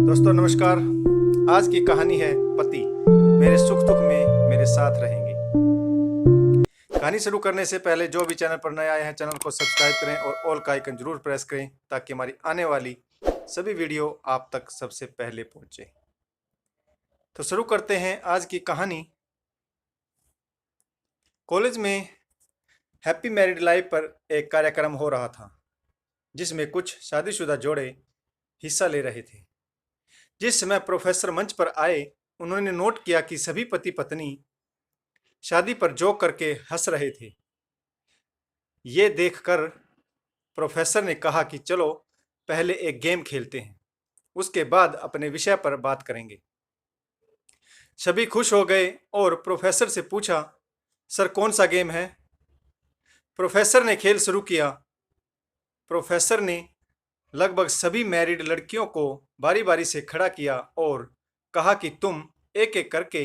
दोस्तों नमस्कार। आज की कहानी है पति मेरे सुख दुख में मेरे साथ रहेंगे। कहानी शुरू करने से पहले जो भी चैनल पर नए आए हैं चैनल को सब्सक्राइब करें और ऑल का आइकन जरूर प्रेस करें ताकि हमारी आने वाली सभी वीडियो आप तक सबसे पहले पहुंचे। तो शुरू करते हैं आज की कहानी। कॉलेज में हैप्पी मैरिड लाइफ पर एक कार्यक्रम हो रहा था जिसमें कुछ शादीशुदा जोड़े हिस्सा ले रहे थे। जिस समय प्रोफेसर मंच पर आए उन्होंने नोट किया कि सभी पति पत्नी शादी पर जोक करके हंस रहे थे। ये देखकर प्रोफेसर ने कहा कि चलो पहले एक गेम खेलते हैं, उसके बाद अपने विषय पर बात करेंगे। सभी खुश हो गए और प्रोफेसर से पूछा, सर कौन सा गेम है? प्रोफेसर ने खेल शुरू किया। प्रोफेसर ने लगभग सभी मैरिड लड़कियों को बारी बारी से खड़ा किया और कहा कि तुम एक एक करके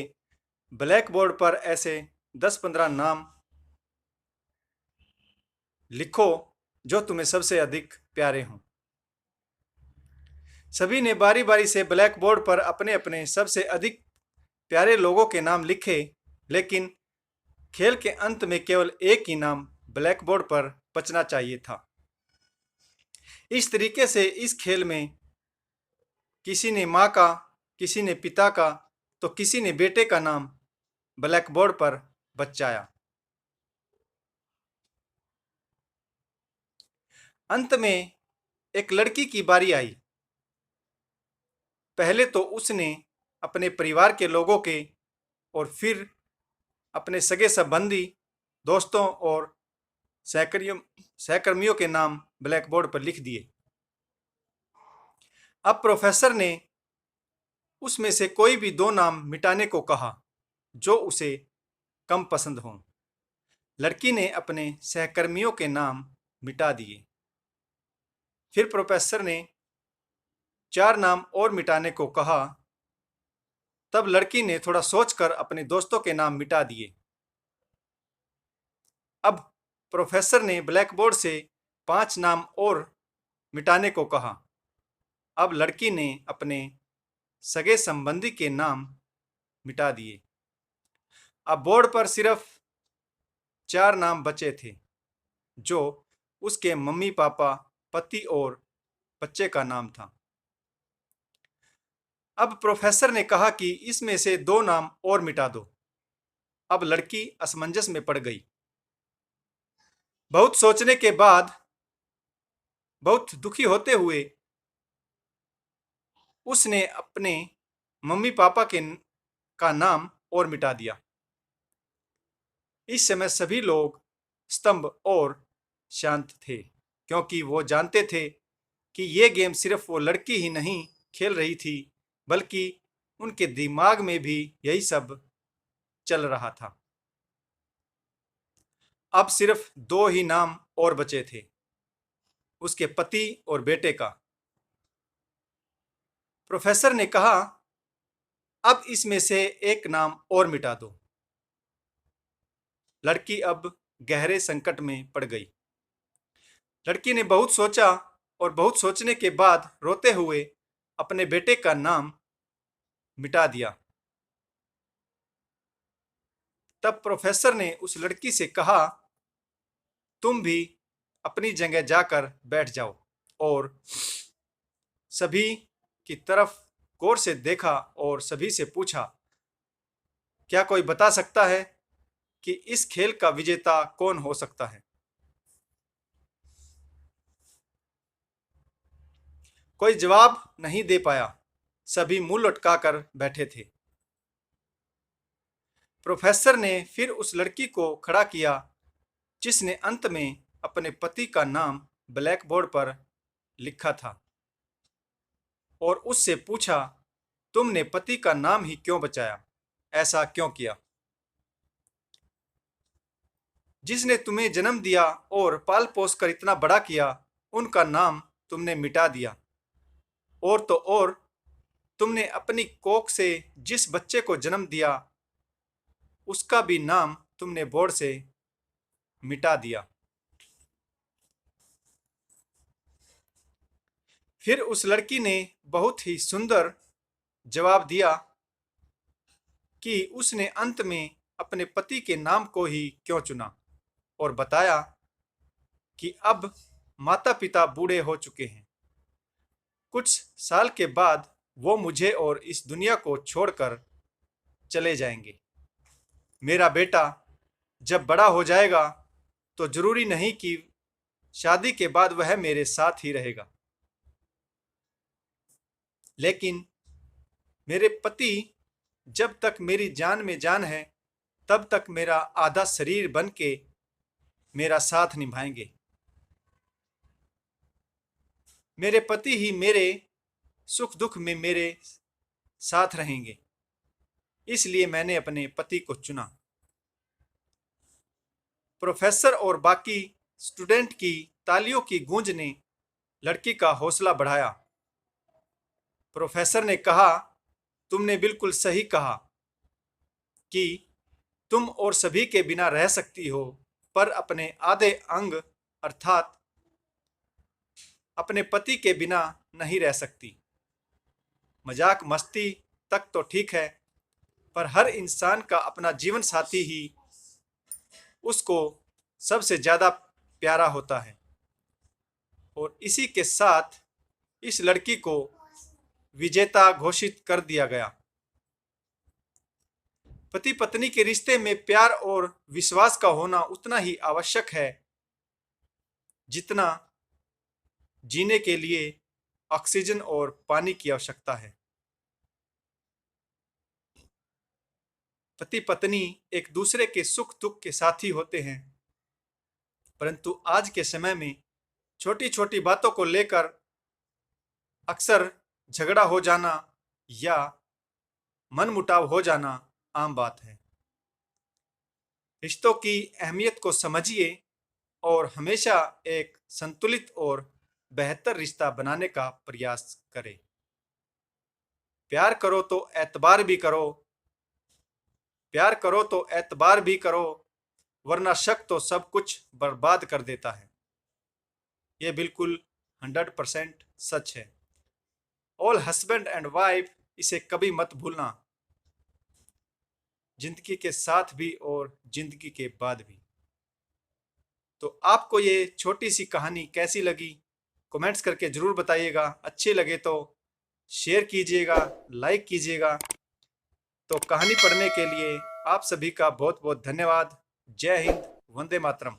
ब्लैक बोर्ड पर ऐसे 10-15 नाम लिखो जो तुम्हें सबसे अधिक प्यारे हों। सभी ने बारी बारी से ब्लैक बोर्ड पर अपने अपने सबसे अधिक प्यारे लोगों के नाम लिखे, लेकिन खेल के अंत में केवल एक ही नाम ब्लैक बोर्ड पर बचना चाहिए था। इस तरीके से इस खेल में किसी ने माँ का, किसी ने पिता का, तो किसी ने बेटे का नाम ब्लैक बोर्ड पर बचाया। अंत में एक लड़की की बारी आई। पहले तो उसने अपने परिवार के लोगों के और फिर अपने सगे संबंधी, दोस्तों और सहकर्मियों के नाम ब्लैक बोर्ड पर लिख दिए। अब प्रोफेसर ने उसमें से कोई भी 2 नाम मिटाने को कहा जो उसे कम पसंद हों। लड़की ने अपने सहकर्मियों के नाम मिटा दिए। फिर प्रोफेसर ने 4 नाम और मिटाने को कहा। तब लड़की ने थोड़ा सोचकर अपने दोस्तों के नाम मिटा दिए। अब प्रोफेसर ने ब्लैक बोर्ड से 5 नाम और मिटाने को कहा। अब लड़की ने अपने सगे संबंधी के नाम मिटा दिए। अब बोर्ड पर सिर्फ 4 नाम बचे थे जो उसके मम्मी पापा, पति और बच्चे का नाम था। अब प्रोफेसर ने कहा कि इसमें से 2 नाम और मिटा दो। अब लड़की असमंजस में पड़ गई। बहुत सोचने के बाद, बहुत दुखी होते हुए उसने अपने मम्मी पापा का नाम और मिटा दिया। इस समय सभी लोग स्तंभ और शांत थे क्योंकि वो जानते थे कि ये गेम सिर्फ वो लड़की ही नहीं खेल रही थी बल्कि उनके दिमाग में भी यही सब चल रहा था। अब सिर्फ 2 ही नाम और बचे थे, उसके पति और बेटे का। प्रोफेसर ने कहा, अब इसमें से एक नाम और मिटा दो। लड़की अब गहरे संकट में पड़ गई। लड़की ने बहुत सोचा और बहुत सोचने के बाद रोते हुए अपने बेटे का नाम मिटा दिया। तब प्रोफेसर ने उस लड़की से कहा, तुम भी अपनी जगह जाकर बैठ जाओ, और सभी की तरफ गौर से देखा और सभी से पूछा, क्या कोई बता सकता है कि इस खेल का विजेता कौन हो सकता है? कोई जवाब नहीं दे पाया। सभी मुंह लटकाकर बैठे थे। प्रोफेसर ने फिर उस लड़की को खड़ा किया जिसने अंत में अपने पति का नाम ब्लैक बोर्ड पर लिखा था, और उससे पूछा, तुमने पति का नाम ही क्यों बचाया? ऐसा क्यों किया? जिसने तुम्हें जन्म दिया और पाल पोस कर इतना बड़ा किया, उनका नाम तुमने मिटा दिया। और तो और, तुमने अपनी कोख से जिस बच्चे को जन्म दिया उसका भी नाम तुमने बोर्ड से मिटा दिया। फिर उस लड़की ने बहुत ही सुंदर जवाब दिया कि उसने अंत में अपने पति के नाम को ही क्यों चुना, और बताया कि अब माता पिता बूढ़े हो चुके हैं। कुछ साल के बाद वो मुझे और इस दुनिया को छोड़कर चले जाएंगे। मेरा बेटा जब बड़ा हो जाएगा तो जरूरी नहीं कि शादी के बाद वह मेरे साथ ही रहेगा, लेकिन मेरे पति जब तक मेरी जान में जान है तब तक मेरा आधा शरीर बन के मेरा साथ निभाएंगे। मेरे पति ही मेरे सुख दुख में मेरे साथ रहेंगे, इसलिए मैंने अपने पति को चुना। प्रोफेसर और बाकी स्टूडेंट की तालियों की गूंज ने लड़की का हौसला बढ़ाया। प्रोफेसर ने कहा, तुमने बिल्कुल सही कहा कि तुम और सभी के बिना रह सकती हो, पर अपने आधे अंग अर्थात अपने पति के बिना नहीं रह सकती। मजाक मस्ती तक तो ठीक है, पर हर इंसान का अपना जीवन साथी ही उसको सबसे ज्यादा प्यारा होता है। और इसी के साथ इस लड़की को विजेता घोषित कर दिया गया। पति पत्नी के रिश्ते में प्यार और विश्वास का होना उतना ही आवश्यक है जितना जीने के लिए ऑक्सीजन और पानी की आवश्यकता है। पति पत्नी एक दूसरे के सुख दुख के साथी होते हैं, परंतु आज के समय में छोटी छोटी बातों को लेकर अक्सर झगड़ा हो जाना या मनमुटाव हो जाना आम बात है। रिश्तों की अहमियत को समझिए और हमेशा एक संतुलित और बेहतर रिश्ता बनाने का प्रयास करें। प्यार करो तो एतबार भी करो, प्यार करो तो एतबार भी करो, वरना शक तो सब कुछ बर्बाद कर देता है। यह बिल्कुल 100% सच है। ऑल हस्बैंड एंड वाइफ, इसे कभी मत भूलना, जिंदगी के साथ भी और जिंदगी के बाद भी। तो आपको ये छोटी सी कहानी कैसी लगी कमेंट्स करके जरूर बताइएगा। अच्छी लगे तो शेयर कीजिएगा, लाइक कीजिएगा। तो कहानी पढ़ने के लिए आप सभी का बहुत बहुत धन्यवाद। जय हिंद, वंदे मातरम।